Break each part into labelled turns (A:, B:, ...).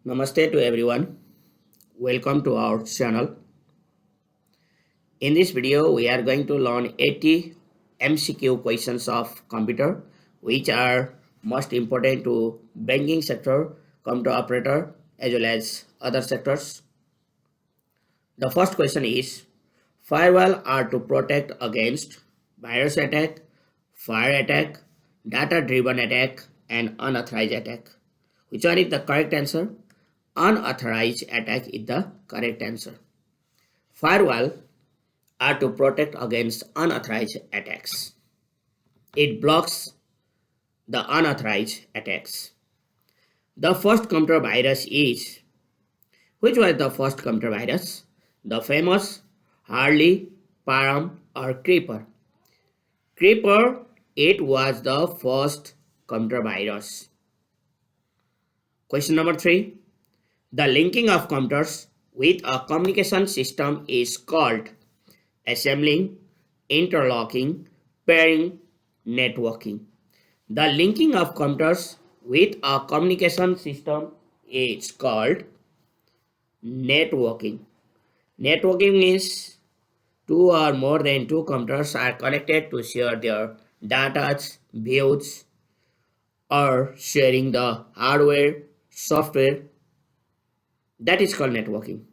A: Namaste to everyone. Welcome to our channel. In this video, we are going to learn 80 MCQ questions of computer, which are most important to banking sector, computer operator, as well as other sectors. The first question is, firewall are to protect against virus attack, fire attack, data-driven attack, and unauthorized attack. Which one is the correct answer? Unauthorized attack is the correct answer. Firewall are to protect against unauthorized attacks. It blocks the unauthorized attacks. The first computer virus is, which was the first computer virus? The famous Harley, Param, or Creeper. Creeper, it was the first computer virus. Question number 3. The linking of computers with a communication system is called assembling, interlocking, pairing, networking. The linking of computers with a communication system is called networking. Networking means two or more than two computers are connected to share their data, views, or sharing the hardware, software. That is called networking.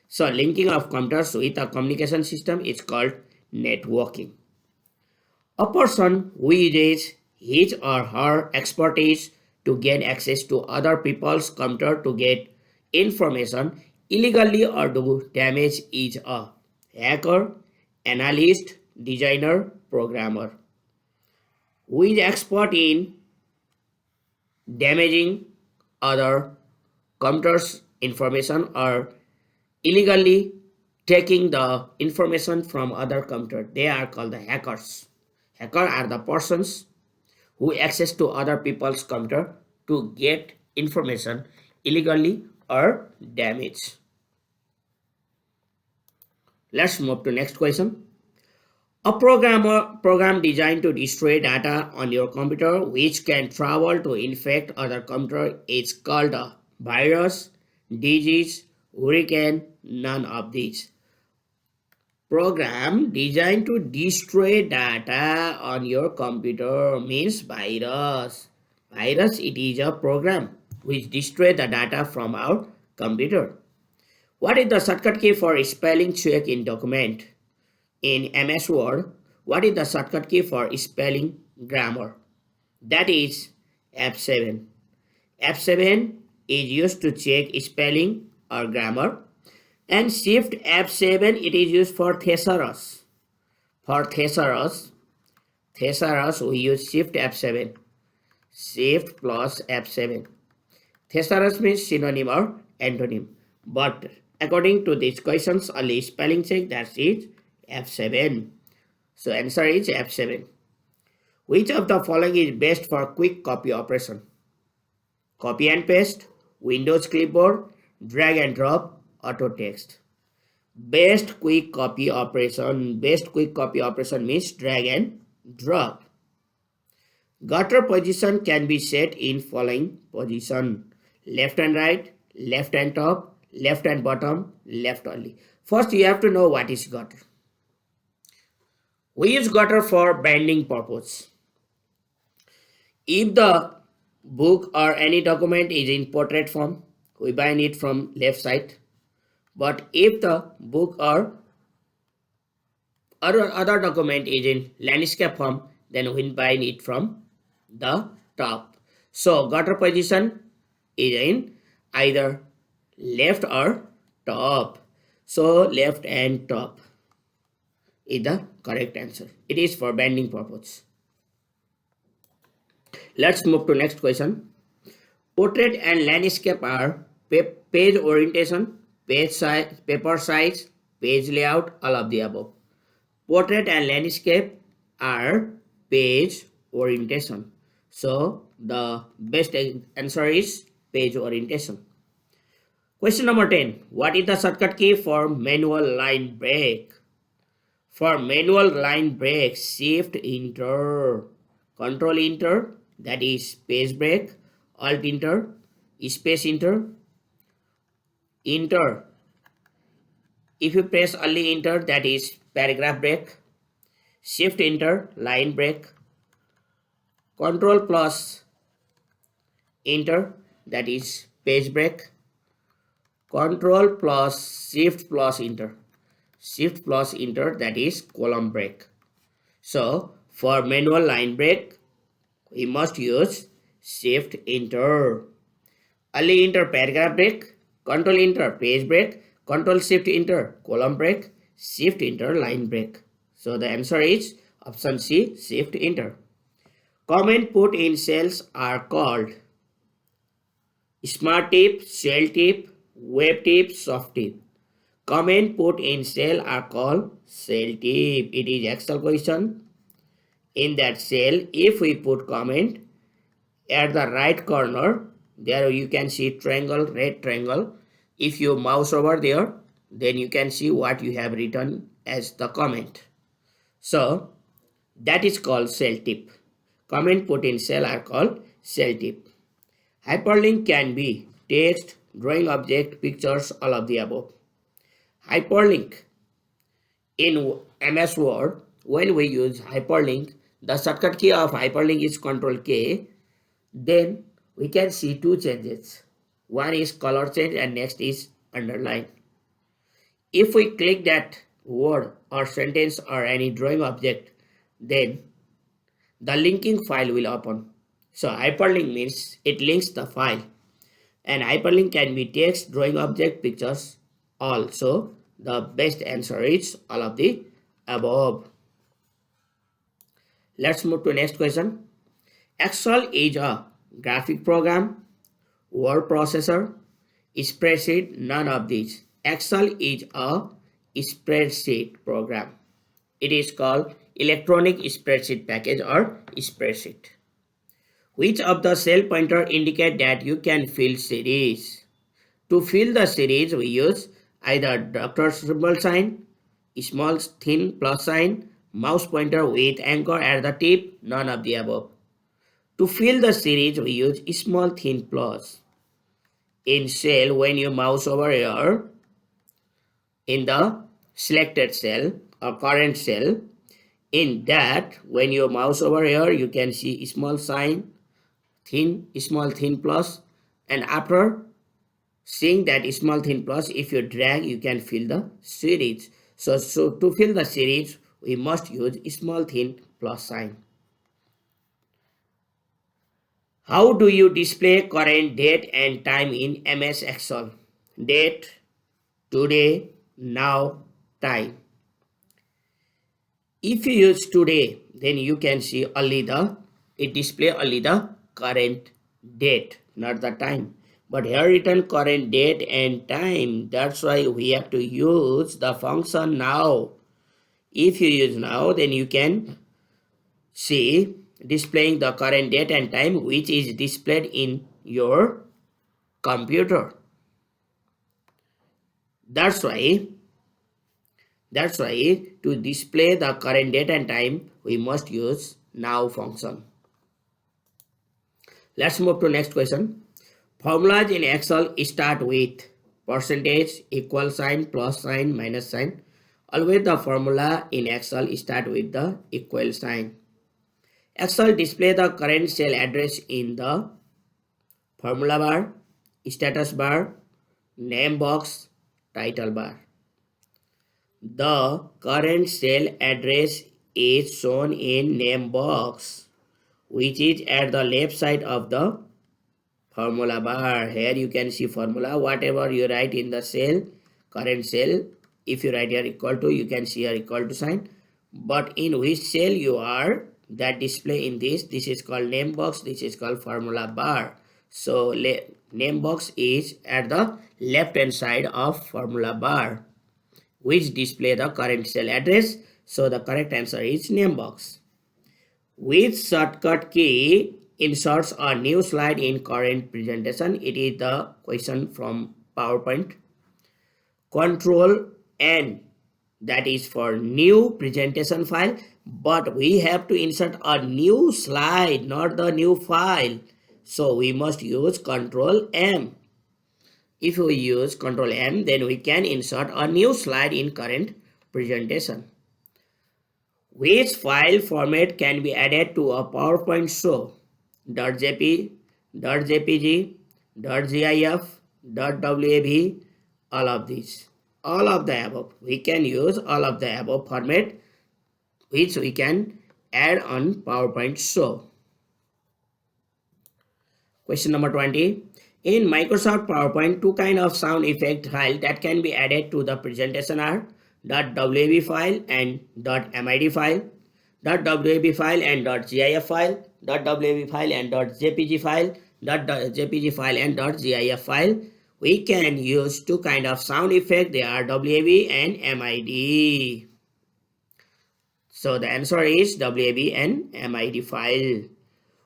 A: So linking of computers with a communication system is called networking. A person who uses his or her expertise to gain access to other people's computer to get information illegally or do damage is a hacker, analyst, designer, programmer. Who is expert in damaging other computers' information or illegally taking the information from other computer? They are called the hackers. Hackers are the persons who access to other people's computer to get information illegally or damage. Let's move to next question. A program designed to destroy data on your computer which can travel to infect other computer is called a virus, disease, hurricane, none of these. Program designed to destroy data on your computer means virus. Virus, it is a program which destroys the data from our computer. What is the shortcut key for spelling check in document? In MS Word, what is the shortcut key for spelling grammar? That is F7. F7 is used to check spelling or grammar, and Shift F7 it is used for thesaurus. For thesaurus we use Shift F7. Shift plus F7. Thesaurus means synonym or antonym. But according to these questions, only spelling check, that is F7. So answer is F7. Which of the following is best for quick copy operation? Copy and paste, Windows clipboard, drag and drop, auto text. Best quick copy operation means drag and drop. Gutter position can be set in following position: left and right, left and top, left and bottom, left only. First you have to know what is gutter. We use gutter for binding purpose. If the book or any document is in portrait form, we bind it from left side. But if the book or other document is in landscape form, then we bind it from the top. So gutter position is in either left or top. So left and top is the correct answer. It is for binding purpose. Let's move to next question. Portrait and landscape are page orientation, page size, paper size, page layout, all of the above. Portrait and landscape are page orientation. So the best answer is page orientation. Question number 10. What is the shortcut key for manual line break? For manual line break, Shift Enter, Control Enter, that is page break, Alt Enter, Space Enter, enter. If you press only enter, that is paragraph break. Shift enter, line break. Control plus enter, that is page break. Control plus shift plus enter. Shift plus enter, that is column break. So for manual line break, we must use shift enter. Only enter paragraph break, control enter page break, control shift enter column break, shift enter line break. So the answer is option C, shift enter. Comment put in cells are called smart tip, cell tip, web tip, soft tip. Comment put in cell are called cell tip. It is Excel question. In that cell, if we put comment at the right corner, there you can see triangle, red triangle. If you mouse over there, then you can see what you have written as the comment. So that is called cell tip. Comment put in cell are called cell tip. Hyperlink can be text, drawing object, pictures, all of the above. Hyperlink in MS Word, when we use hyperlink, the shortcut key of hyperlink is Ctrl K. Then we can see two changes. One is color change and next is underline. If we click that word or sentence or any drawing object, then the linking file will open. So hyperlink means it links the file. And hyperlink can be text, drawing object, pictures, all. So the best answer is all of the above. Let's move to next question. Excel is a graphic program, word processor, spreadsheet, none of these. Excel is a spreadsheet program. It is called electronic spreadsheet package or spreadsheet. Which of the cell pointer indicate that you can fill series? To fill the series, we use either doctor symbol sign, small thin plus sign, mouse pointer with anchor at the tip, none of the above. To fill the series, we use small thin plus. In cell, when you mouse over here, in the selected cell or current cell, in that, when you mouse over here, you can see small sign, thin, small thin plus, and after seeing that small thin plus, if you drag, you can fill the series. So to fill the series, we must use small thin plus sign. How do you display current date and time in MS Excel? Date, today, now, time. If you use today, then you can see it display only the current date, not the time. But here written current date and time, that's why we have to use the function now. If you use now, then you can see displaying the current date and time which is displayed in your computer. That's why to display the current date and time, we must use now function. Let's move to next question. Formulas in Excel start with percentage, equal sign, plus sign, minus sign. Always the formula in Excel start with the equal sign. Excel display the current cell address in the formula bar, status bar, name box, title bar. The current cell address is shown in name box, which is at the left side of the formula bar. Here you can see formula. Whatever you write in the cell, current cell, if you write here equal to, you can see here equal to sign. But in which cell you are, that display in this is called name box, this is called formula bar. So name box is at the left hand side of formula bar, which display the current cell address. So the correct answer is name box. Which shortcut key inserts a new slide in current presentation? It is the question from PowerPoint. Control N, that is for new presentation file, but we have to insert a new slide, not the new file. So we must use Control M. If we use Control M, then we can insert a new slide in current presentation. Which file format can be added to a PowerPoint show? .jp, .jpg, .gif, .wav, all of these. All of the above. We can use all of the above format which we can add on PowerPoint show. Question number 20. In Microsoft PowerPoint, two kind of sound effect file that can be added to the presentation are .wav file and .mid file, .wav file and .gif file, .wav file and .jpg file, .jpg file and .gif file. We can use two kind of sound effect. They are WAV and MID. So the answer is WAV and MID file.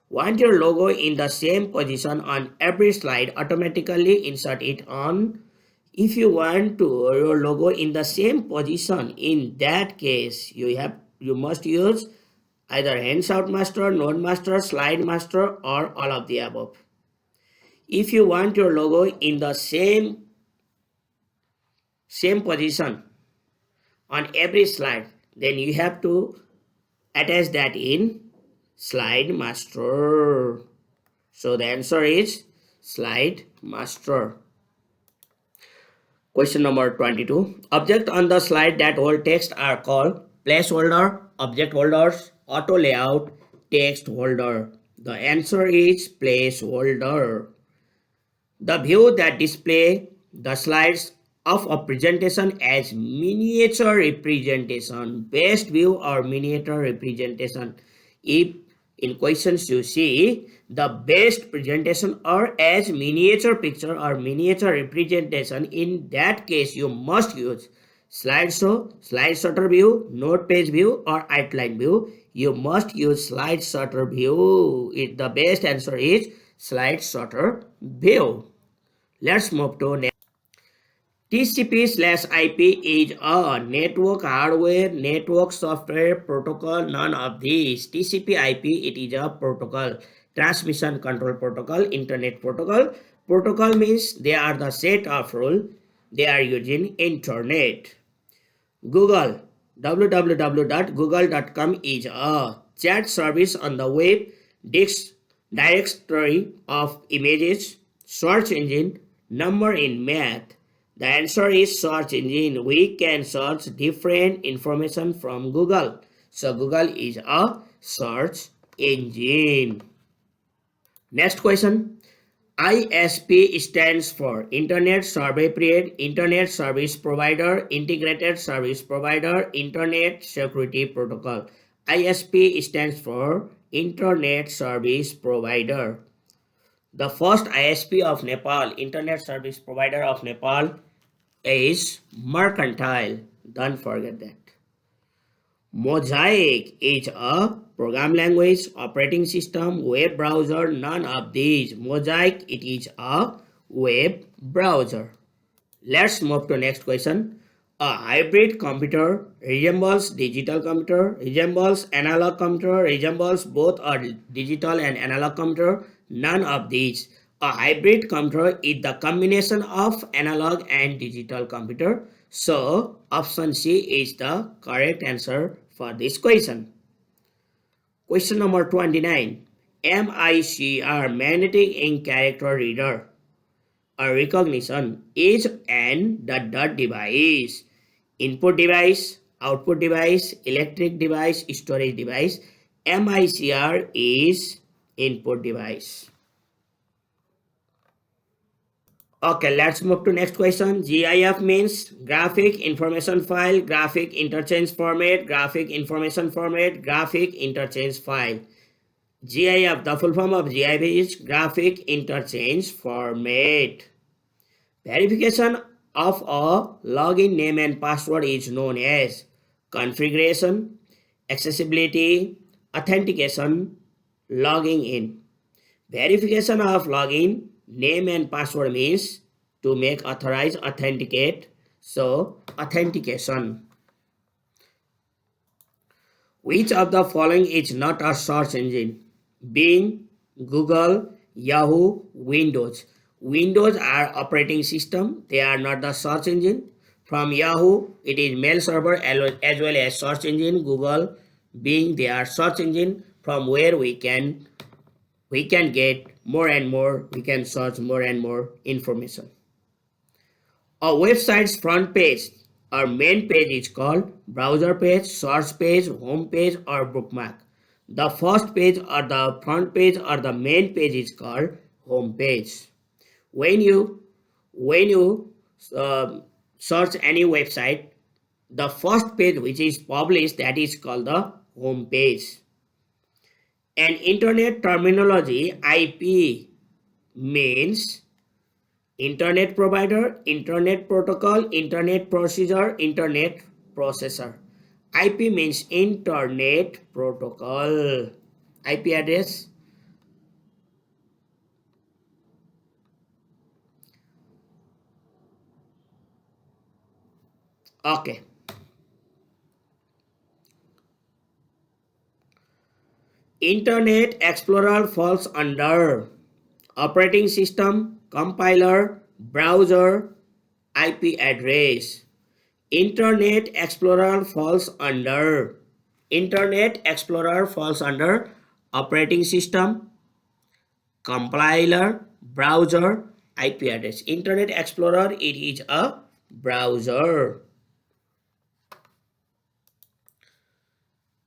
A: Want your logo in the same position on every slide, automatically insert it on. If you want your logo in the same position, in that case you must use either handout master, node master, slide master, or all of the above. If you want your logo in the same position on every slide, then you have to attach that in slide master. So the answer is slide master. Question number 22. Object on the slide that hold text are called placeholder, object holders, auto layout, text holder. The answer is placeholder. The view that display the slides of a presentation as miniature representation, best view or miniature representation. If in questions you see the best presentation or as miniature picture or miniature representation, in that case you must use slideshow, slide shutter view, note page view, or outline view. You must use slide shutter view. The best answer is slide shutter view. Let's move to next. TCP/IP is a network hardware, network software protocol, none of these. TCP/IP, it is a protocol, transmission control protocol, internet protocol. Protocol means they are the set of rules they are using internet. Google, www.google.com is a chat service on the web, directory of images, search engine, number in math. The answer is search engine. We can search different information from Google. So Google is a search engine. Next question. ISP stands for Internet Survey Period, Internet Service Provider, Integrated Service Provider, Internet Security Protocol. ISP stands for Internet Service Provider. The first ISP of Nepal, Internet Service Provider of Nepal, is Mercantile. Don't forget that. Mosaic is a program language, operating system, web browser, none of these. Mosaic, it is a web browser. Let's move to next question. A hybrid computer resembles digital computer, resembles analog computer, resembles both a digital and analog computer, none of these. A hybrid computer is the combination of analog and digital computer. So option C is the correct answer for this question. Question number 29. MICR, magnetic ink character reader, a recognition, is an ... device. Input device, output device, electric device, storage device. MICR is input device. Okay, let's move to next question. GIF means graphic information file, graphic interchange format, graphic information format, graphic interchange file. GIF, the full form of GIF is graphic interchange format. Verification of a login name and password is known as configuration, accessibility, authentication, logging in. Verification of login, name and password means to make authorize, authenticate. So authentication. Which of the following is not a search engine? Bing, Google, Yahoo, Windows. Windows are operating system. They are not the search engine. From Yahoo, it is mail server as well as search engine. Google, Bing, they are search engine from where we can get more and more. We can search more and more information. A website's front page or main page is called browser page, search page, home page, or bookmark. The first page or the front page or the main page is called home page. When you search any website, the first page which is published, that is called the home page. And internet terminology, IP means internet provider, internet protocol, internet procedure, internet processor. IP means internet protocol. IP address. Okay. Internet Explorer falls under operating system, compiler, browser, IP address. Internet Explorer falls under operating system, compiler, browser, IP address. Internet Explorer, it is a browser.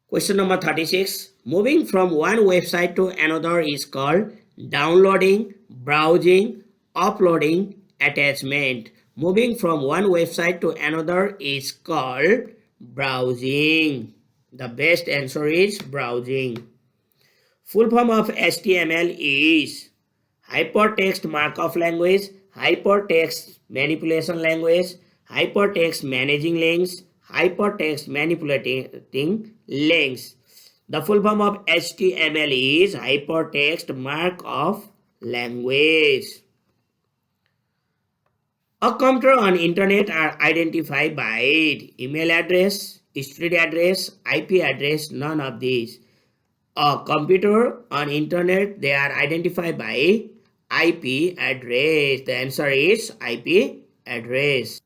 A: Question number 36. Moving from one website to another is called downloading, browsing, uploading, attachment. Moving from one website to another is called browsing. The best answer is browsing. Full form of HTML is hypertext markup language, hypertext manipulation language, hypertext managing links, hypertext manipulating links. The full form of HTML is hypertext markup language. A computer on internet are identified by email address, street address, IP address, none of these. A computer on internet, they are identified by IP address. The answer is IP address.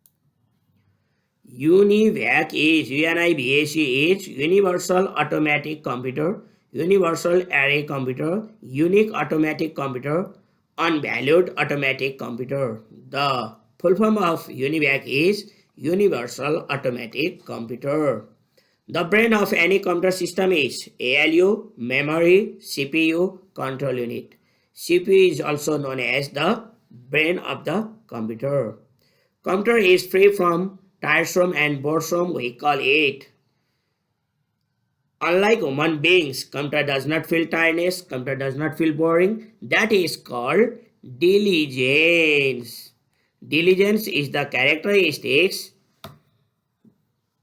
A: UNIVAC is UNIVAC is Universal Automatic Computer, Universal Array Computer, Unique Automatic Computer, Unvalued Automatic Computer. The full form of UNIVAC is Universal Automatic Computer. The brain of any computer system is ALU, memory, CPU, control unit. CPU is also known as the brain of the computer. Computer is free from tiresome and boresome, we call it. Unlike human beings, computer does not feel tiredness, computer does not feel boring. That is called diligence. Diligence is the characteristics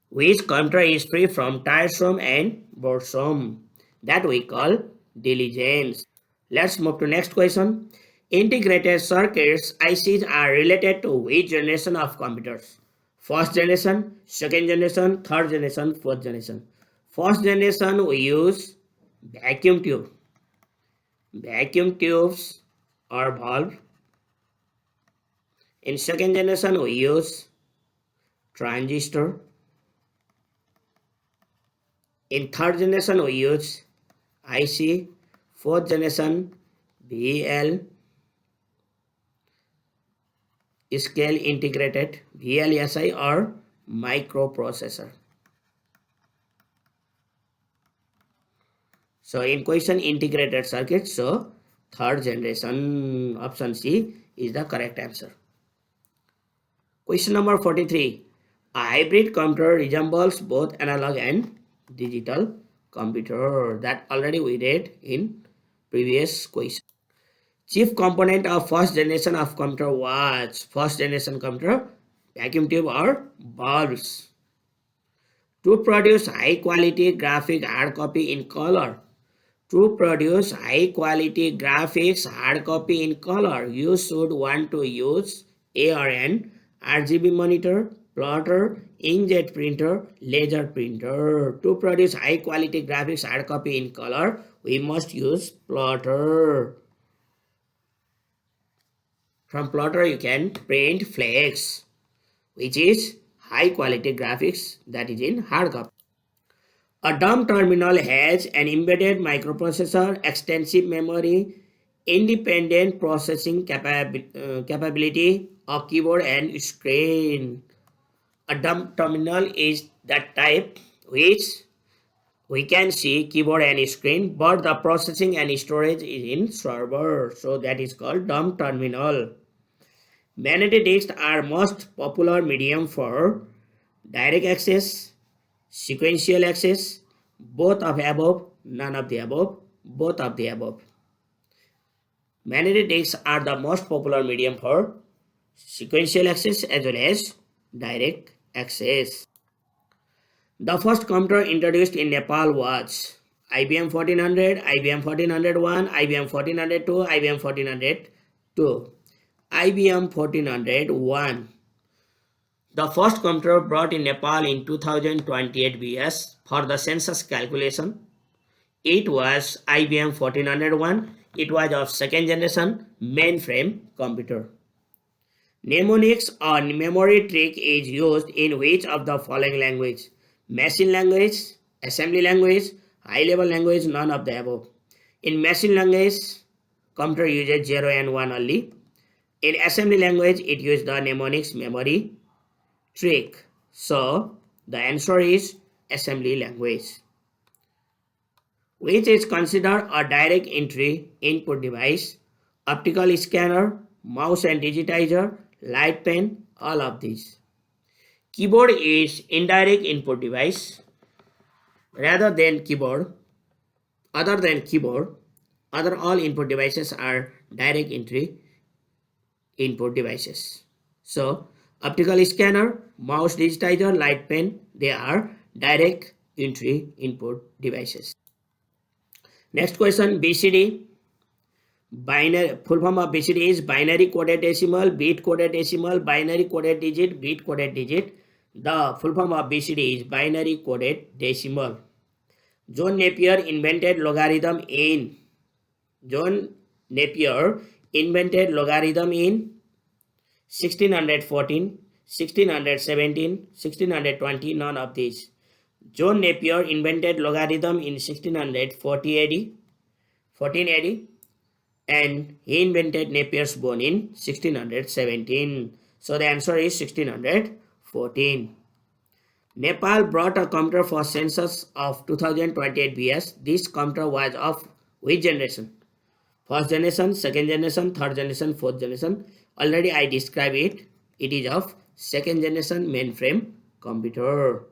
A: which computer is free from tiresome and boresome. That we call diligence. Let's move to next question. Integrated circuits ICs are related to which generation of computers? First generation, second generation, third generation, fourth generation. First generation we use vacuum tube. Vacuum tubes or valve. In second generation we use transistor. In third generation we use IC. Fourth generation VL scale integrated VLSI or microprocessor. So in question integrated circuit, so third generation, option C is the correct answer. Question number 43. A hybrid computer resembles both analog and digital computer. That already we read in previous question. Chief component of first generation of computer was first generation computer vacuum tube or bulbs. To produce high quality graphic hard copy in color. To produce high quality graphics hard copy in color, you should want to use ARN, RGB monitor, plotter, inkjet printer, laser printer. To produce high quality graphics hard copy in color, we must use plotter. From plotter you can print flex, which is high quality graphics that is in hard copy. A dumb terminal has an embedded microprocessor, extensive memory, independent processing capability, a keyboard and screen. A dumb terminal is that type which we can see keyboard and screen, but the processing and storage is in server. So that is called dumb terminal. Magnetic disks are most popular medium for direct access, sequential access, both of the above, none of the above, both of the above. Magnetic disks are the most popular medium for sequential access as well as direct access. The first computer introduced in Nepal was IBM 1400, IBM 1401, IBM 1402, IBM 1402. IBM 1401. The first computer brought in Nepal in 2028 BS for the census calculation. It was IBM 1401. It was of second generation mainframe computer. Mnemonics or memory trick is used in which of the following language? Machine language, assembly language, high level language, none of the above. In machine language, computer uses 0 and 1 only. In assembly language, it uses the mnemonics memory trick. So, the answer is assembly language, which is considered a direct entry input device, optical scanner, mouse and digitizer, light pen, all of these. Keyboard is indirect input device rather than keyboard. Other than keyboard, other all input devices are direct entry input devices. So, optical scanner, mouse digitizer, light pen, they are direct entry input devices. Next question, BCD. Binary, full form of BCD is binary coded decimal, bit coded decimal, binary coded digit, bit coded digit. The full form of BCD is binary coded decimal. John Napier invented logarithm in 1614, 1617, 1620, none of these. John Napier invented logarithm in 1640 AD, 14 AD, and he invented Napier's bone in 1617. So the answer is 1614. Nepal brought a computer for census of 2028 BS. This computer was of which generation? First generation, second generation, third generation, fourth generation. Already I described it. It is of second generation mainframe computer.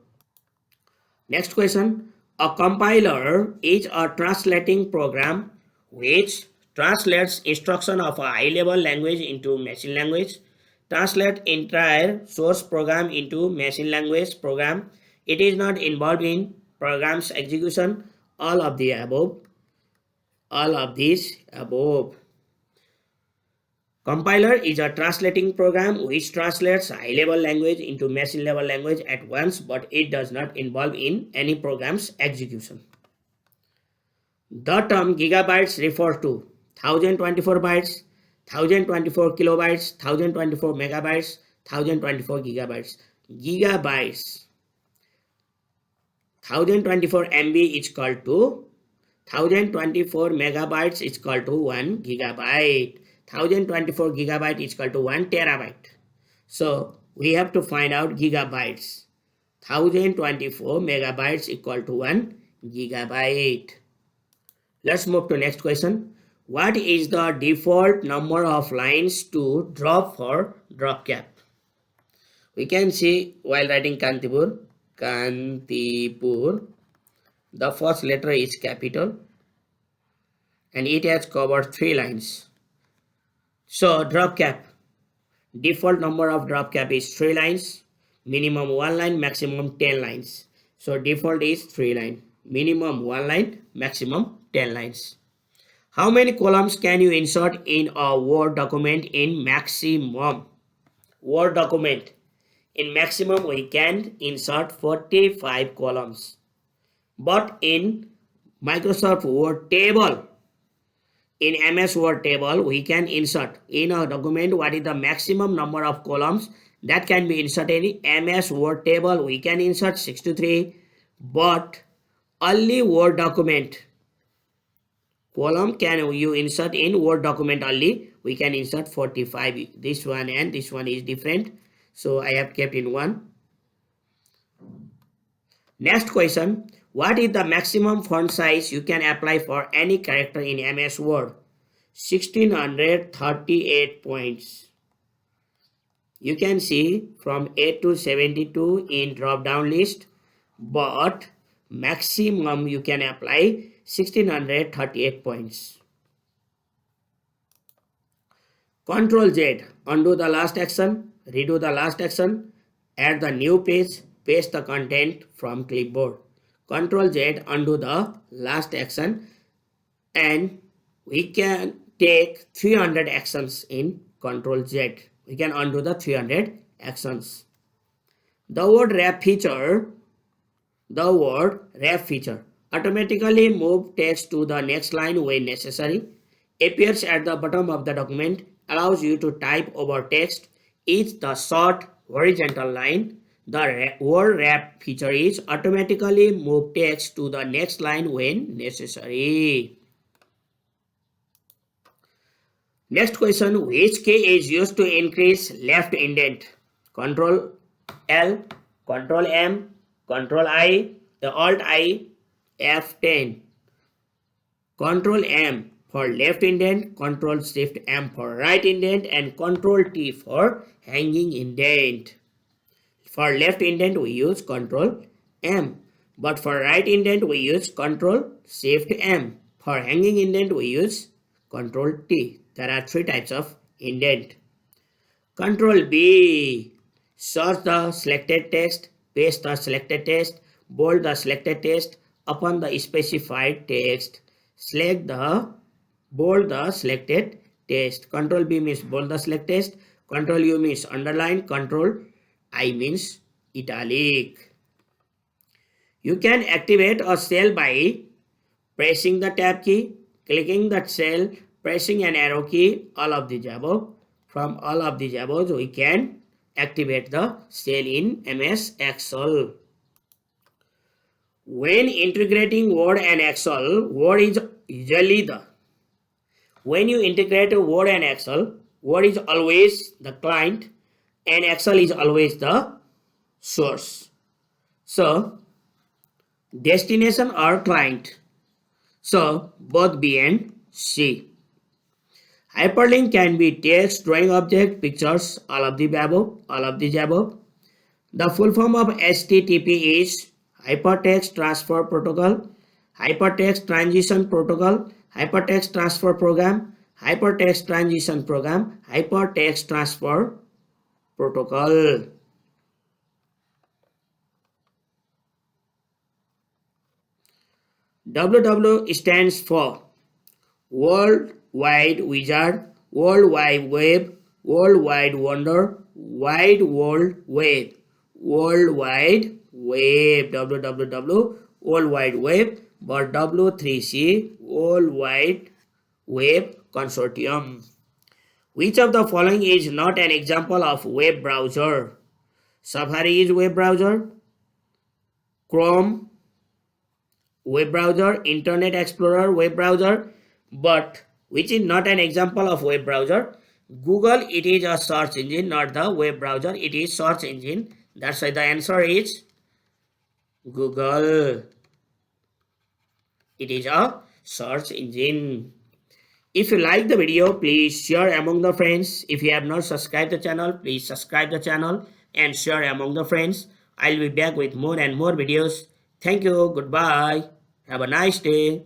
A: Next question. A compiler is a translating program which translates instruction of a high-level language into machine language, translate entire source program into machine language program. It is not involved in program's execution. All of the above. All of these above. Compiler is a translating program which translates high-level language into machine-level language at once, but it does not involve in any program's execution. The term gigabytes refers to 1024 bytes, 1024 kilobytes, 1024 megabytes, 1024 gigabytes. Gigabytes. 1024 MB is equal to 1024 megabytes is equal to 1 gigabyte. 1024 gigabyte is equal to 1 terabyte. So we have to find out gigabytes. 1024 megabytes equal to 1 gigabyte. Let's move to next question. What is the default number of lines to drop for drop cap? We can see while writing Kantipur, the first letter is capital and it has covered 3 lines. So drop cap, default number of drop cap is 3 lines, minimum 1 line, maximum 10 lines. So default is 3 line, minimum 1 line, maximum 10 lines. How many columns can you insert in a Word document in maximum? Word document. In maximum we can insert 45 columns. But in Microsoft Word table, in MS Word table, we can insert in a document what is the maximum number of columns that can be inserted in MS Word table. We can insert 63, but only Word document column can you insert in Word document only. We can insert 45. This one and this one is different, so I have kept in one. Next question, what is the maximum font size you can apply for any character in MS Word? 1638 points. You can see from 8 to 72 in drop down list, but maximum you can apply 1638 points. Control Z, undo the last action, redo the last action, add the new page, paste the content from clipboard. Control Z, undo the last action, and we can take 300 actions in Control Z. We can undo the 300 actions. The word wrap feature automatically move text to the next line when necessary, appears at the bottom of the document, allows you to type over text, is the short horizontal line. The word wrap feature is automatically move text to the next line when necessary. Next question, which key is used to increase left indent? Control L, Control M, Control I, the Alt I, F10. Control M for left indent, Control Shift M for right indent, and Control T for hanging indent. For left indent we use Control M, but for right indent we use Control Shift M. For hanging indent we use Control T. There are three types of indent. Control B, search the selected text, paste the selected text, bold the selected text upon the specified text. Select the bold the selected text. Control B means bold the selected text. Control U means underline. Control I means italic. You can activate a cell by pressing the tab key, clicking that cell, pressing an arrow key, all of these above. From all of these above, we can activate the cell in MS Excel. When integrating Word and Excel, Word is usually the when you integrate Word and Excel, Word is always the client and Excel is always the source. So, destination or client. So, both B and C. Hyperlink can be text, drawing object, pictures, all of the above. The full form of HTTP is Hypertext Transfer Protocol, Hypertext Transition Protocol, Hypertext Transfer Program, Hypertext Transition Program, Hypertext Transfer Protocol. WW stands for World Wide Wizard, World Wide Web, World Wide Wonder, Wide World Web, World Wide Web, www, World Wide Web, but W3C, World Wide Web Consortium. Which of the following is not an example of web browser? Safari is web browser, Chrome web browser, Internet Explorer web browser, but which is not an example of web browser? Google, it is a search engine, not the web browser, it is search engine. That's why the answer is Google. It is a search engine. If you like the video, please share among the friends. If you have not subscribed the channel, please subscribe the channel and share among the friends. I'll be back with more and more videos. Thank you. Goodbye. Have a nice day.